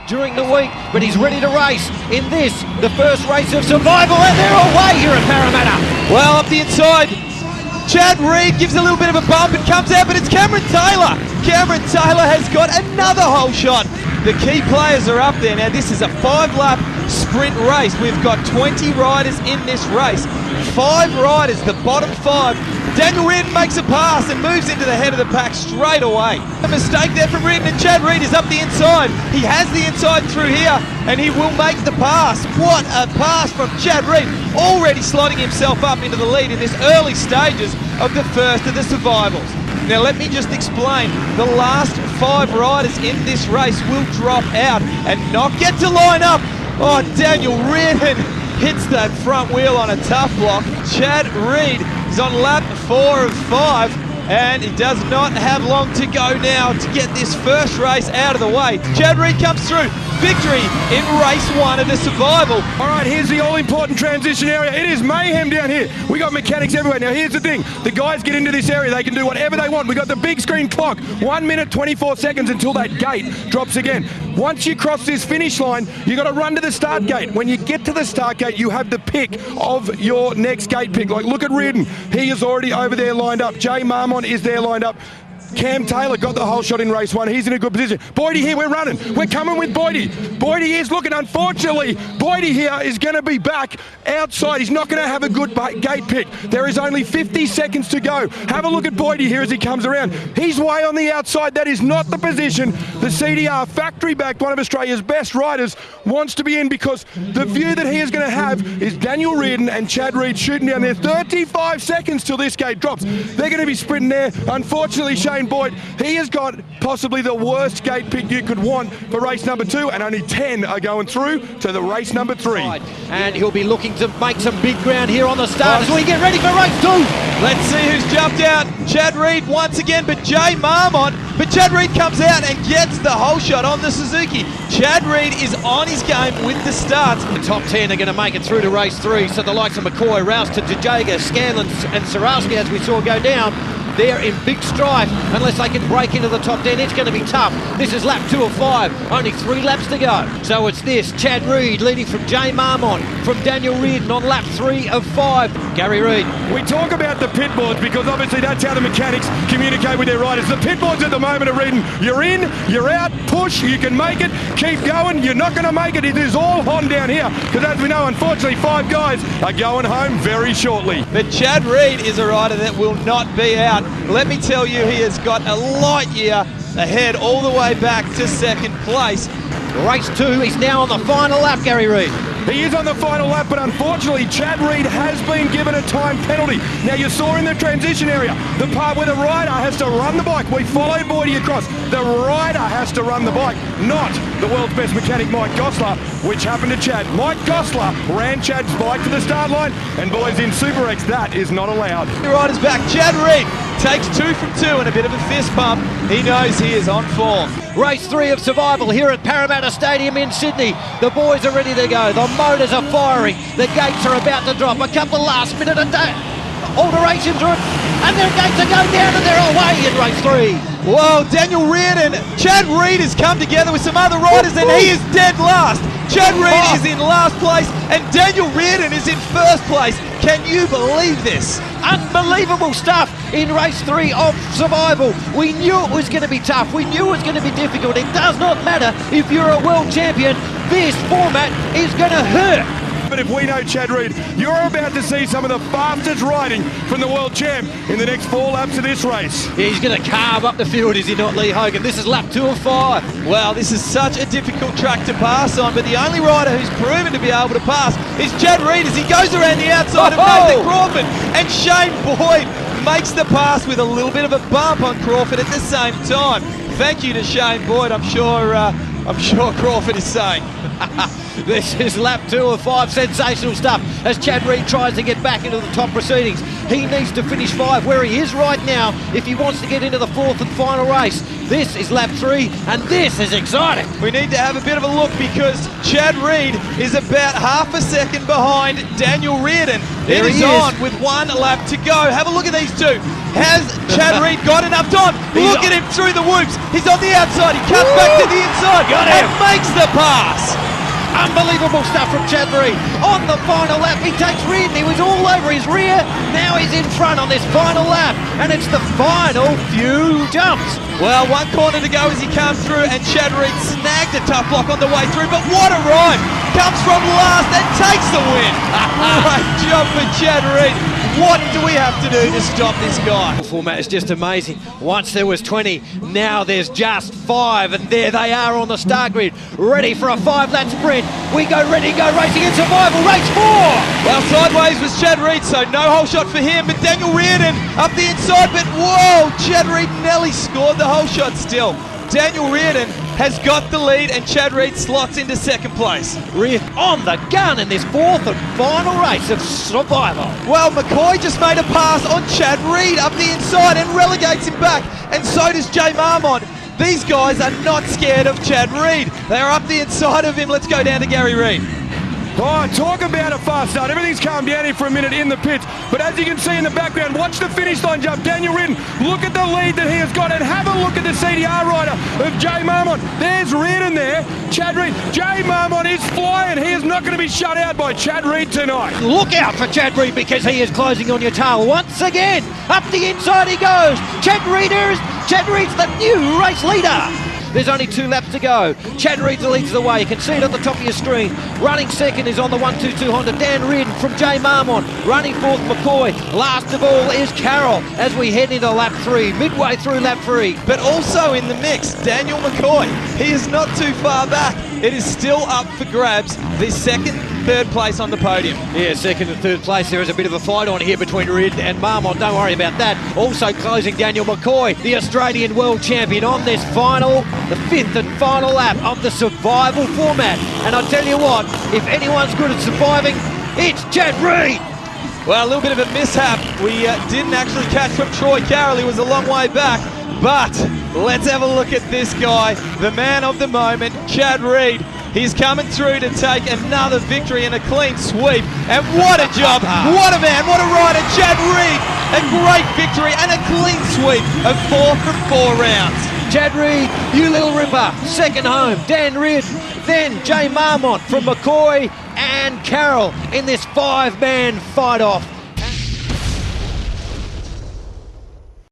during the week, but he's ready to race in this, the first race of survival, and they're away here at Parramatta. Well, up the inside, Chad Reed gives a little bit of a bump and comes out, but it's Cameron Taylor. Cameron Taylor has got another hole shot. The key players are up there. Now, this is a 5-lap sprint race. We've got 20 riders in this race. 5 riders, the bottom 5. Daniel Reardon makes a pass and moves into the head of the pack straight away. A mistake there from Reardon, and Chad Reed is up the inside. He has the inside through here, and he will make the pass. What a pass from Chad Reed, already slotting himself up into the lead in this early stages of the first of the survivals. Now let me just explain, the last 5 riders in this race will drop out and not get to line up. Oh, Daniel Reardon hits that front wheel on a tough block. Chad Reed is on lap 4 of 5, and he does not have long to go now to get this first race out of the way. Chad Reed comes through. Victory in race 1 of the survival. All right, here's the all-important transition area. It is mayhem down here. We got mechanics everywhere. Now, here's the thing. The guys get into this area. They can do whatever they want. We got the big screen clock. 1 minute, 24 seconds until that gate drops again. Once you cross this finish line, you got to run to the start gate. When you get to the start gate, you have the pick of your next gate pick. Like, look at Reardon. He is already over there lined up. Jay Marmont is there lined up. Cam Taylor got the whole shot in race 1. He's in a good position. Boydie here, we're running. We're coming with Boydie. Boydie is looking. Unfortunately, Boydie here is going to be back outside. He's not going to have a good gate pick. There is only 50 seconds to go. Have a look at Boydie here as he comes around. He's way on the outside. That is not the position the CDR factory-backed, one of Australia's best riders, wants to be in, because the view that he is going to have is Daniel Reardon and Chad Reed shooting down there. 35 seconds till this gate drops. They're going to be sprinting there. Unfortunately, Shane Boyd, he has got possibly the worst gate pick you could want for race number 2, and only 10 are going through to the race number 3. And he'll be looking to make some big ground here on the start as we get ready for race 2. Let's see who's jumped out. Chad Reed once again, but Jay Marmont. But Chad Reed comes out and gets the whole shot on the Suzuki. Chad Reed is on his game with the starts. The top 10 are going to make it through to race 3, so the likes of McCoy, Rouse to Jajaga, Scanlon and Sarowski, as we saw go down, they're in big strife. Unless they can break into the top 10, it's going to be tough. This is lap 2 of 5, only 3 laps to go. So it's this, Chad Reed leading from Jay Marmont, from Daniel Reardon on lap 3 of 5. Gary Reed. We talk about the pit boards because obviously that's how the mechanics communicate with their riders. The pit boards at the moment are reading, you're in, you're out, push, you can make it, keep going, you're not going to make it. It is all on down here, because as we know, unfortunately, 5 guys are going home very shortly. But Chad Reed is a rider that will not be out. Let me tell you, he has got a light year ahead all the way back to second place. Race 2 is now on the final lap, Gary Reed. He is on the final lap, but unfortunately, Chad Reed has been given a time penalty. Now, you saw in the transition area, the part where the rider has to run the bike. We followed Boydie across. The rider has to run the bike, not the world's best mechanic, Mike Goslar, which happened to Chad. Mike Goslar ran Chad's bike to the start line, and boys, in SuperX, that is not allowed. The rider's back. Chad Reed takes 2 from 2 and a bit of a fist pump. He knows he is on form. Race 3 of survival here at Parramatta Stadium in Sydney. The boys are ready to go. The motors are firing. The gates are about to drop. A couple of last minute alterations are, and their gates are going down and they're away in race 3. Whoa, Daniel Reardon. Chad Reed has come together with some other riders and he is dead last. Chad Reed is in last place and Daniel Reardon is in first place. Can you believe this? Unbelievable stuff in race 3 of survival. We knew it was going to be tough. We knew it was going to be difficult. It does not matter if you're a world champion. This format is going to hurt. But if we know Chad Reed, you're about to see some of the fastest riding from the world champ in the next 4 laps of this race. Yeah, he's going to carve up the field, is he not, Lee Hogan? This is lap 2 of 5. Well, this is such a difficult track to pass on, but the only rider who's proven to be able to pass is Chad Reed as he goes around the outside of Nathan Crawford, and Shane Boyd makes the pass with a little bit of a bump on Crawford at the same time. Thank you to Shane Boyd, I'm sure Crawford is saying. This is lap 2 of 5. Sensational stuff as Chad Reed tries to get back into the top proceedings. He needs to finish 5 where he is right now if he wants to get into the 4th and final race. This is lap 3 and this is exciting. We need to have a bit of a look because Chad Reed is about half a second behind Daniel Reardon. There it is he on is. with 1 lap to go. Have a look at these two. Has Chad Reed got enough time? Look at him through the whoops. He's on the outside. He cuts back to the inside and makes the pass. Unbelievable stuff from Chad Reed. On the final lap, he takes Reardon. He was all over his rear. Now he's in front on this final lap, and it's the final few jumps. Well, 1 corner to go as he comes through, and Chad Reed snagged a tough block on the way through, but what a ride! Comes from last and takes the win. Great job for Chad Reed. What do we have to do to stop this guy? The format is just amazing. Once there was 20, now there's just 5, and there they are on the start grid, ready for a 5-lap sprint. We go ready, go racing in survival, race 4! Well, sideways was Chad Reed, so no whole shot for him, but Daniel Reardon up the inside, but whoa, Chad Reed nearly scored the whole shot still. Daniel Reardon has got the lead and Chad Reed slots into 2nd place. Reed on the gun in this 4th and final race of survival. Well, McCoy just made a pass on Chad Reed up the inside and relegates him back, and so does Jay Marmont. These guys are not scared of Chad Reed. They are up the inside of him. Let's go down to Gary Reed. Oh, talk about a fast start. Everything's calmed down here for a minute in the pits. But as you can see in the background, watch the finish line jump. Daniel Reardon, look at the lead that he has got, and have a look at the CDR rider of Jay Marmont. There's Reardon there. Chad Reed. Jay Marmont is flying. He is not going to be shut out by Chad Reed tonight. Look out for Chad Reed because he is closing on your tail once again. Up the inside he goes. Chad Reed's the new race leader. There's only 2 laps to go. Chad Reed leads the way. You can see it on the top of your screen. Running second is on the 122 Honda, Dan Reardon from Jay Marmont. Running 4th, McCoy. Last of all is Carroll as we head into lap 3, midway through lap 3. But also in the mix, Daniel McCoy. He is not too far back. It is still up for grabs. The 2nd, 3rd place on the podium. Yeah, 2nd and 3rd place. There is a bit of a fight on here between Reardon and Marmont. Don't worry about that. Also closing Daniel McCoy, the Australian world champion, on this final, the 5th and final lap of the survival format. And I tell you what, if anyone's good at surviving, it's Chad Reed. Well, a little bit of a mishap. We didn't actually catch from Troy Carroll. He was a long way back. But let's have a look at this guy, the man of the moment, Chad Reed. He's coming through to take another victory and a clean sweep. And what a job, what a man, what a rider, Chad Reed. A great victory and a clean sweep of 4 from 4 rounds. Chad Reed, you little ripper, 2nd home, Dan Reardon, then Jay Marmont from McCoy and Carroll in this 5-man fight-off.